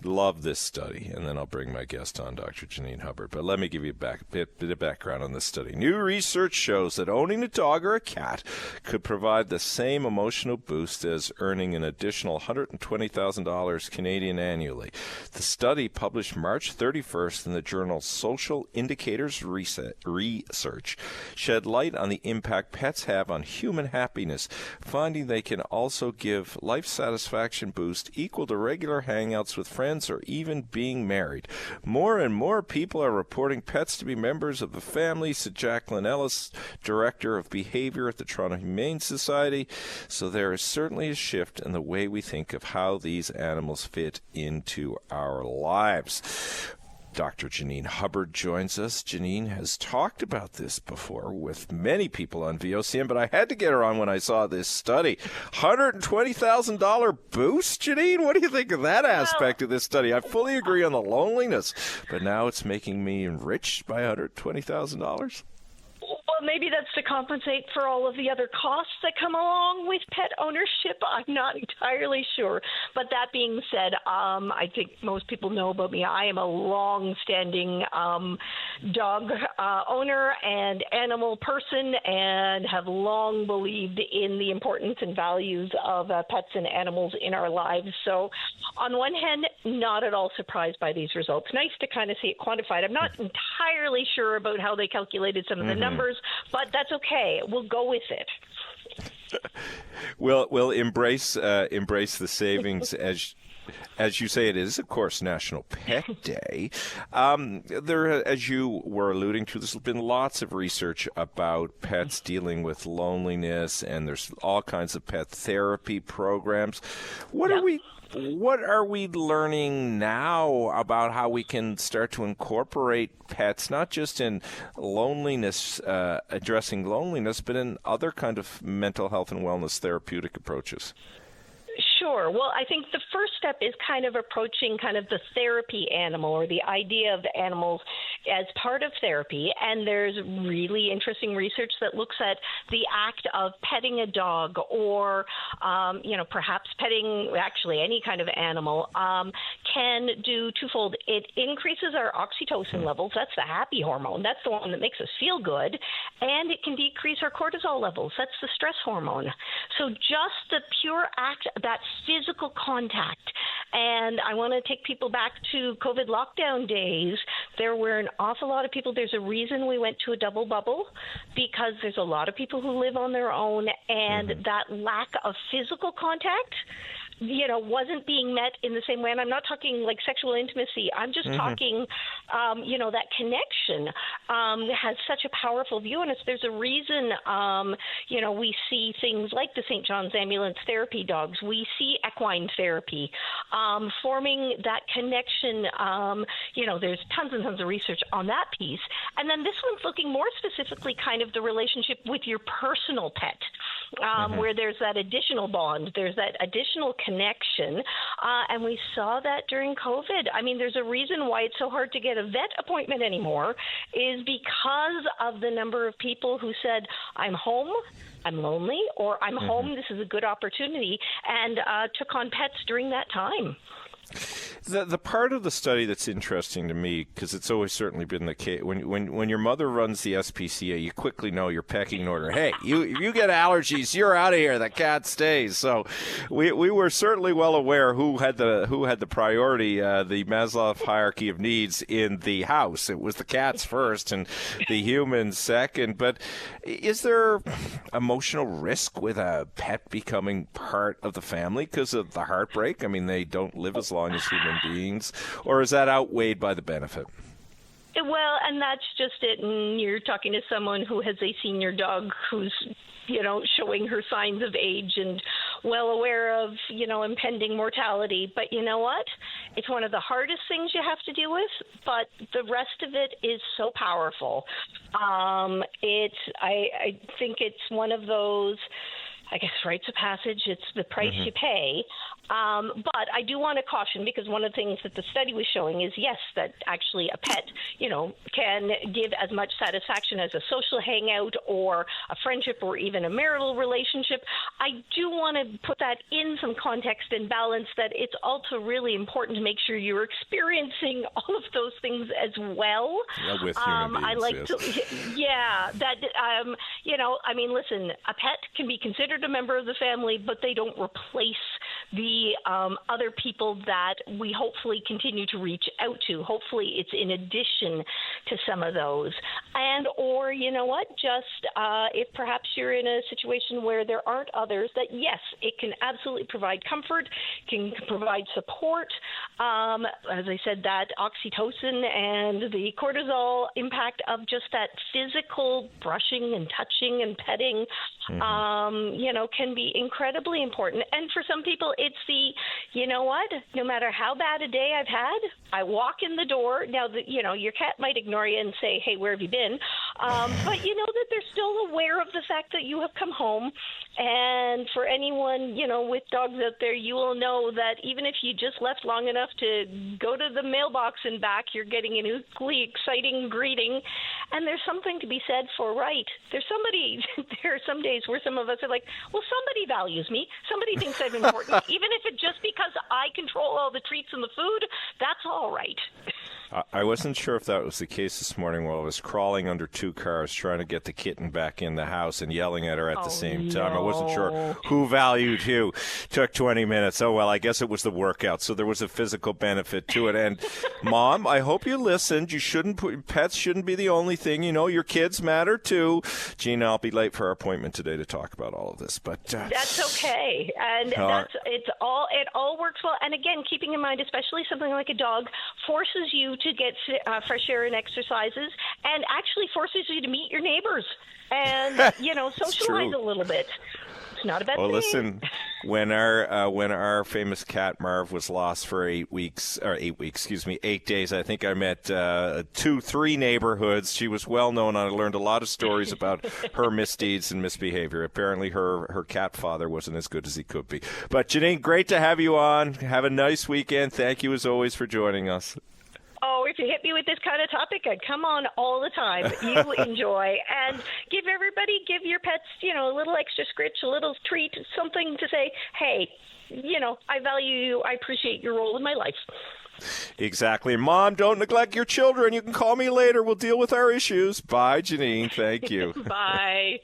Love this study, and then I'll bring my guest on, Dr. Janine Hubbard. But let me give you a bit of background on this study. New research shows that owning a dog or a cat could provide the same emotional boost as earning an additional $120,000 Canadian annually. The study, published March 31st in the journal Social Indicators Research, shed light on the impact pets have on human happiness, finding they can also give life satisfaction boost equal to regular hangouts with friends or even being married. More and more people are reporting pets to be members of the family, said Jacqueline Ellis, Director of Behavior at the Toronto Humane Society. So there is certainly a shift in the way we think of how these animals fit into our lives. Dr. Janine Hubbard joins us. Janine has talked about this before with many people on VOCM, but I had to get her on when I saw this study. $120,000 boost, Janine? What do you think of that aspect of this study? I fully agree on the loneliness, but now it's making me enriched by $120,000? Well, maybe that's to compensate for all of the other costs that come along with pet ownership. I'm not entirely sure. But that being said, I think most people know about me. I am a long-standing dog owner and animal person, and have long believed in the importance and values of pets and animals in our lives. So on one hand, not at all surprised by these results. Nice to kind of see it quantified. I'm not entirely sure about how they calculated some of the numbers, but that's okay. We'll go with it. We'll embrace the savings as you say. It is, of course, National Pet Day. There, as you were alluding to, there's been lots of research about pets dealing with loneliness, and there's all kinds of pet therapy programs. What are we learning now about how we can start to incorporate pets, not just in loneliness, addressing loneliness, but in other kind of mental health and wellness therapeutic approaches? Sure. Well, I think the first step is kind of approaching kind of the therapy animal, or the idea of the animals as part of therapy. And there's really interesting research that looks at the act of petting a dog, or, perhaps petting actually any kind of animal, can do twofold. It increases our oxytocin levels. That's the happy hormone. That's the one that makes us feel good. And it can decrease our cortisol levels. That's the stress hormone. So just the pure act, that physical contact. And I want to take people back to COVID lockdown days. There were an awful lot of people. There's a reason we went to a double bubble, because there's a lot of people who live on their own, and that lack of physical contact, wasn't being met in the same way. And I'm not talking like sexual intimacy. I'm just talking, that connection has such a powerful view on us. There's a reason, we see things like the St. John's Ambulance therapy dogs. We see equine therapy, forming that connection. There's tons and tons of research on that piece. And then this one's looking more specifically kind of the relationship with your personal pet, where there's that additional bond, there's that additional connection, and we saw that during COVID. I mean, there's a reason why it's so hard to get a vet appointment anymore, is because of the number of people who said, I'm home, I'm lonely, or I'm home, this is a good opportunity, and took on pets during that time. The part of the study that's interesting to me, because it's always certainly been the case, when your mother runs the SPCA, you quickly know your pecking order. Hey, you get allergies, you're out of here. The cat stays. So we were certainly well aware who had the priority, the Maslow hierarchy of needs in the house. It was the cats first and the humans second. But is there emotional risk with a pet becoming part of the family because of the heartbreak? I mean, they don't live as long as human beings, or is that outweighed by the benefit? Well, and that's just it. And you're talking to someone who has a senior dog who's, showing her signs of age and well aware of, impending mortality. But you know what? It's one of the hardest things you have to deal with, but the rest of it is so powerful. I think it's one of those I guess, rites of passage. It's the price you pay. But I do want to caution, because one of the things that the study was showing is, yes, that actually a pet, can give as much satisfaction as a social hangout or a friendship or even a marital relationship. I do want to put that in some context and balance, that it's also really important to make sure you're experiencing all of those things as well. Yeah, with human beings, I like yes. listen, a pet can be considered a member of the family, but they don't replace the other people that we hopefully continue to reach out to. Hopefully it's in addition to some of those. And or, if perhaps you're in a situation where there aren't others, that yes, it can absolutely provide comfort, can provide support. As I said, that oxytocin and the cortisol impact of just that physical brushing and touching and petting, can be incredibly important. And for some people, it's no matter how bad a day I've had, I walk in the door. Now, your cat might ignore you and say, hey, where have you been? But you know that they're still aware of the fact that you have come home. And for anyone, with dogs out there, you will know that even if you just left long enough to go to the mailbox and back, you're getting an equally exciting greeting. And there's something to be said for, there are some days where some of us are like, well, somebody values me. Somebody thinks I'm important. Even if it's just because I control all the treats and the food, that's all right. I wasn't sure if that was the case this morning while I was crawling under two cars trying to get the kitten back in the house and yelling at her at the same time. I wasn't sure who valued who. Took 20 minutes. Oh, well, I guess it was the workout, so there was a physical benefit to it. And, Mom, I hope you listened. Pets shouldn't be the only thing. Your kids matter, too. Gina, I'll be late for our appointment today to talk about all of this. But that's okay. And it all works well. And, again, keeping in mind, especially something like a dog forces you to get fresh air and exercises, and actually forces you to meet your neighbors and socialize a little bit. It's not a bad thing. Well, listen, when our famous cat Marv was lost for 8 days, I think I met 2-3 neighborhoods. She was well known. I learned a lot of stories about her misdeeds and misbehavior. Apparently, her cat father wasn't as good as he could be. But Janine, great to have you on. Have a nice weekend. Thank you as always for joining us. Oh, if you hit me with this kind of topic, I'd come on all the time. You enjoy. And give your pets, a little extra scritch, a little treat, something to say, hey, I value you. I appreciate your role in my life. Exactly. Mom, don't neglect your children. You can call me later. We'll deal with our issues. Bye, Janine. Thank you. Bye.